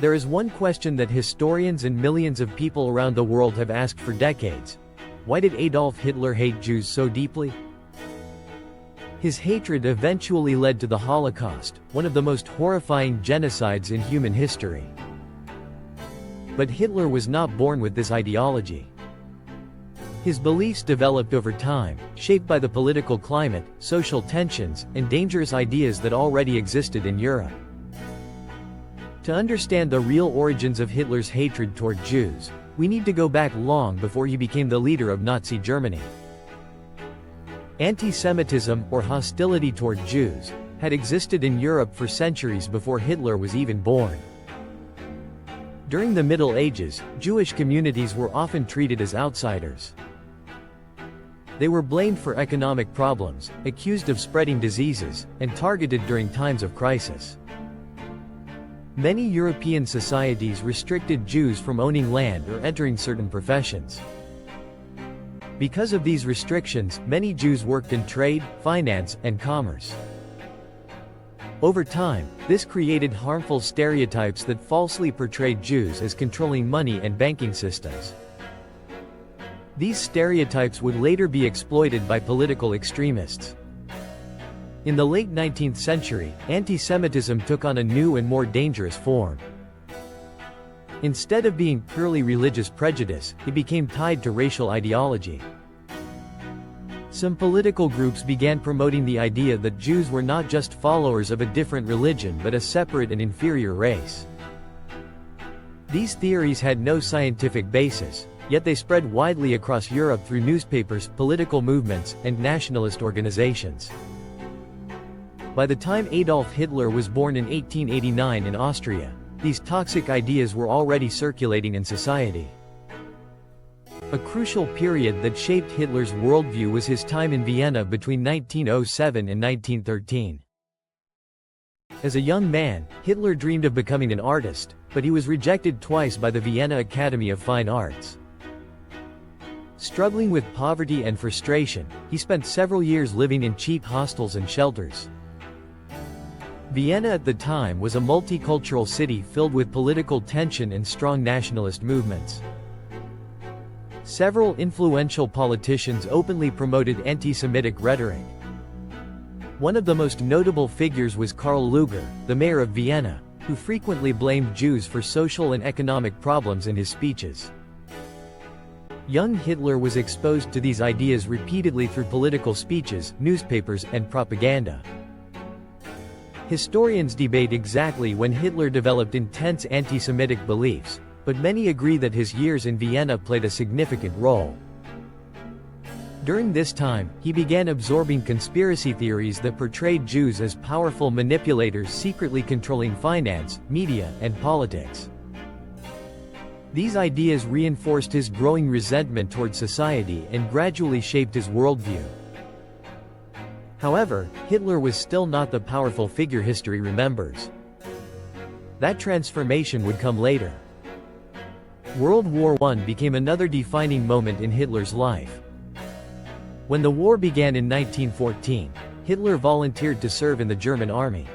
There is one question that historians and millions of people around the world have asked for decades. Why did Adolf Hitler hate Jews so deeply? His hatred eventually led to the Holocaust, one of the most horrifying genocides in human history. But Hitler was not born with this ideology. His beliefs developed over time, shaped by the political climate, social tensions, and dangerous ideas that already existed in Europe. To understand the real origins of Hitler's hatred toward Jews, we need to go back long before he became the leader of Nazi Germany. Antisemitism, or hostility toward Jews, had existed in Europe for centuries before Hitler was even born. During the Middle Ages, Jewish communities were often treated as outsiders. They were blamed for economic problems, accused of spreading diseases, and targeted during times of crisis. Many European societies restricted Jews from owning land or entering certain professions. Because of these restrictions, many Jews worked in trade, finance, and commerce. Over time, this created harmful stereotypes that falsely portrayed Jews as controlling money and banking systems. These stereotypes would later be exploited by political extremists. In the late 19th century, antisemitism took on a new and more dangerous form. Instead of being purely religious prejudice, it became tied to racial ideology. Some political groups began promoting the idea that Jews were not just followers of a different religion but a separate and inferior race. These theories had no scientific basis, yet they spread widely across Europe through newspapers, political movements, and nationalist organizations. By the time Adolf Hitler was born in 1889 in Austria, these toxic ideas were already circulating in society. A crucial period that shaped Hitler's worldview was his time in Vienna between 1907 and 1913. As a young man, Hitler dreamed of becoming an artist, but he was rejected twice by the Vienna Academy of Fine Arts. Struggling with poverty and frustration, he spent several years living in cheap hostels and shelters. Vienna at the time was a multicultural city filled with political tension and strong nationalist movements. Several influential politicians openly promoted anti-Semitic rhetoric. One of the most notable figures was Karl Lueger, the mayor of Vienna, who frequently blamed Jews for social and economic problems in his speeches. Young Hitler was exposed to these ideas repeatedly through political speeches, newspapers, and propaganda. Historians debate exactly when Hitler developed intense anti-Semitic beliefs, but many agree that his years in Vienna played a significant role. During this time, he began absorbing conspiracy theories that portrayed Jews as powerful manipulators secretly controlling finance, media, and politics. These ideas reinforced his growing resentment toward society and gradually shaped his worldview. However, Hitler was still not the powerful figure history remembers. That transformation would come later. World War I became another defining moment in Hitler's life. When the war began in 1914, Hitler volunteered to serve in the German army.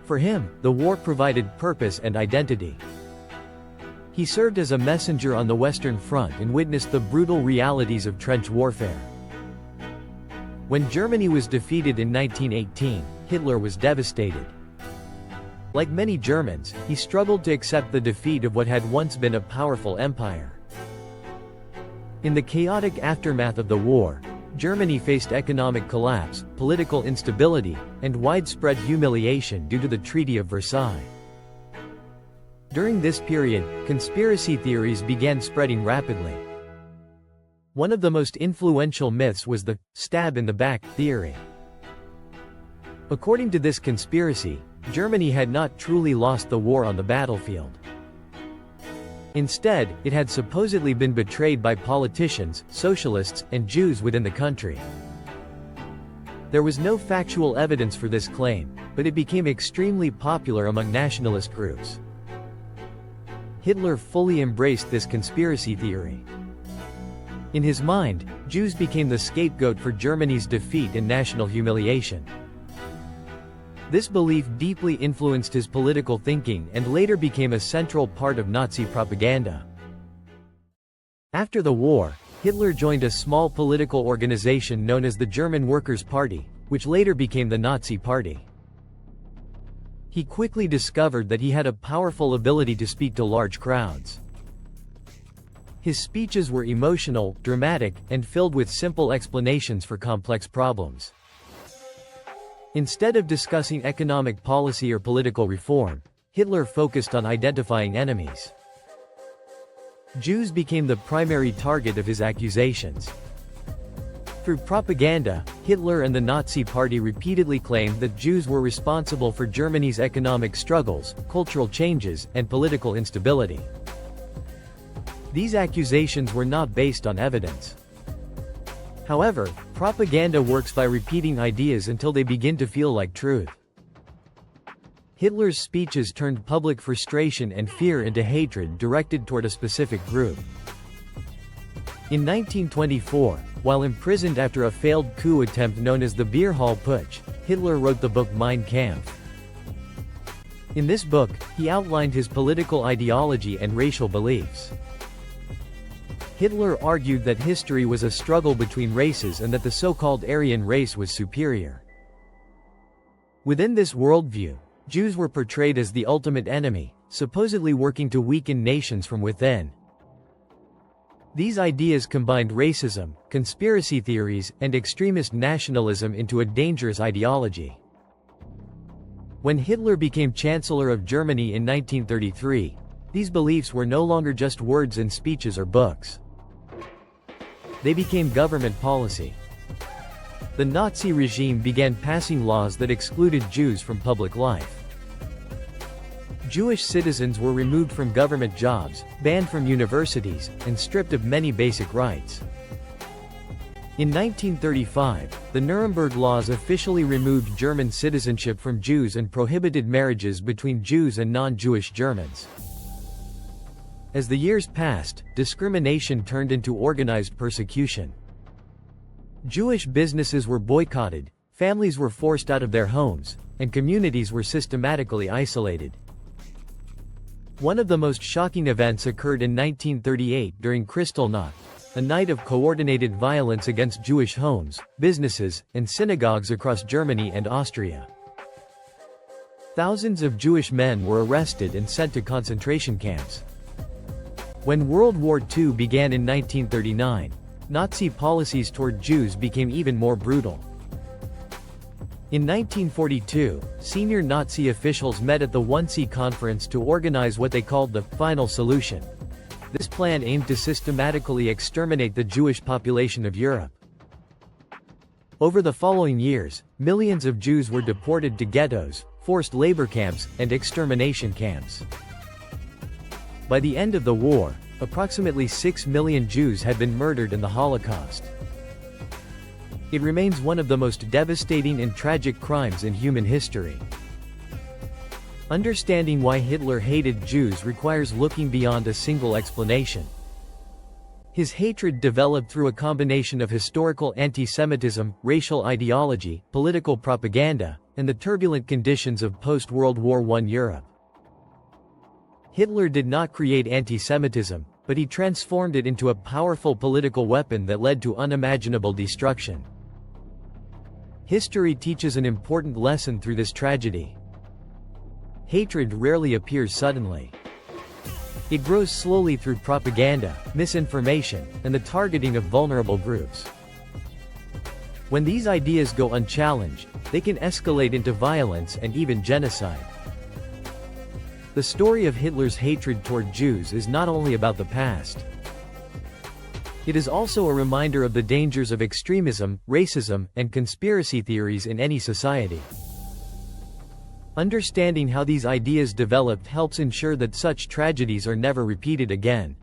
For him, the war provided purpose and identity. He served as a messenger on the Western Front and witnessed the brutal realities of trench warfare. When Germany was defeated in 1918, Hitler was devastated. Like many Germans, he struggled to accept the defeat of what had once been a powerful empire. In the chaotic aftermath of the war, Germany faced economic collapse, political instability, and widespread humiliation due to the Treaty of Versailles. During this period, conspiracy theories began spreading rapidly. One of the most influential myths was the "stab in the back" theory. According to this conspiracy, Germany had not truly lost the war on the battlefield. Instead, it had supposedly been betrayed by politicians, socialists, and Jews within the country. There was no factual evidence for this claim, but it became extremely popular among nationalist groups. Hitler fully embraced this conspiracy theory. In his mind, Jews became the scapegoat for Germany's defeat and national humiliation. This belief deeply influenced his political thinking and later became a central part of Nazi propaganda. After the war, Hitler joined a small political organization known as the German Workers' Party, which later became the Nazi Party. He quickly discovered that he had a powerful ability to speak to large crowds. His speeches were emotional, dramatic, and filled with simple explanations for complex problems. Instead of discussing economic policy or political reform, Hitler focused on identifying enemies. Jews became the primary target of his accusations. Through propaganda, Hitler and the Nazi Party repeatedly claimed that Jews were responsible for Germany's economic struggles, cultural changes, and political instability. These accusations were not based on evidence. However, propaganda works by repeating ideas until they begin to feel like truth. Hitler's speeches turned public frustration and fear into hatred directed toward a specific group. In 1924, while imprisoned after a failed coup attempt known as the Beer Hall Putsch, Hitler wrote the book Mein Kampf. In this book, he outlined his political ideology and racial beliefs. Hitler argued that history was a struggle between races and that the so-called Aryan race was superior. Within this worldview, Jews were portrayed as the ultimate enemy, supposedly working to weaken nations from within. These ideas combined racism, conspiracy theories, and extremist nationalism into a dangerous ideology. When Hitler became Chancellor of Germany in 1933, these beliefs were no longer just words in speeches or books. They became government policy. The Nazi regime began passing laws that excluded Jews from public life. Jewish citizens were removed from government jobs, banned from universities, and stripped of many basic rights. In 1935, the Nuremberg Laws officially removed German citizenship from Jews and prohibited marriages between Jews and non-Jewish Germans. As the years passed, discrimination turned into organized persecution. Jewish businesses were boycotted, families were forced out of their homes, and communities were systematically isolated. One of the most shocking events occurred in 1938 during Kristallnacht, a night of coordinated violence against Jewish homes, businesses, and synagogues across Germany and Austria. Thousands of Jewish men were arrested and sent to concentration camps. When World War II began in 1939, Nazi policies toward Jews became even more brutal. In 1942, senior Nazi officials met at the Wannsee Conference to organize what they called the Final Solution. This plan aimed to systematically exterminate the Jewish population of Europe. Over the following years, millions of Jews were deported to ghettos, forced labor camps, and extermination camps. By the end of the war, approximately 6 million Jews had been murdered in the Holocaust. It remains one of the most devastating and tragic crimes in human history. Understanding why Hitler hated Jews requires looking beyond a single explanation. His hatred developed through a combination of historical antisemitism, racial ideology, political propaganda, and the turbulent conditions of post-World War I Europe. Hitler did not create antisemitism, but he transformed it into a powerful political weapon that led to unimaginable destruction. History teaches an important lesson through this tragedy. Hatred rarely appears suddenly. It grows slowly through propaganda, misinformation, and the targeting of vulnerable groups. When these ideas go unchallenged, they can escalate into violence and even genocide. The story of Hitler's hatred toward Jews is not only about the past. It is also a reminder of the dangers of extremism, racism, and conspiracy theories in any society. Understanding how these ideas developed helps ensure that such tragedies are never repeated again.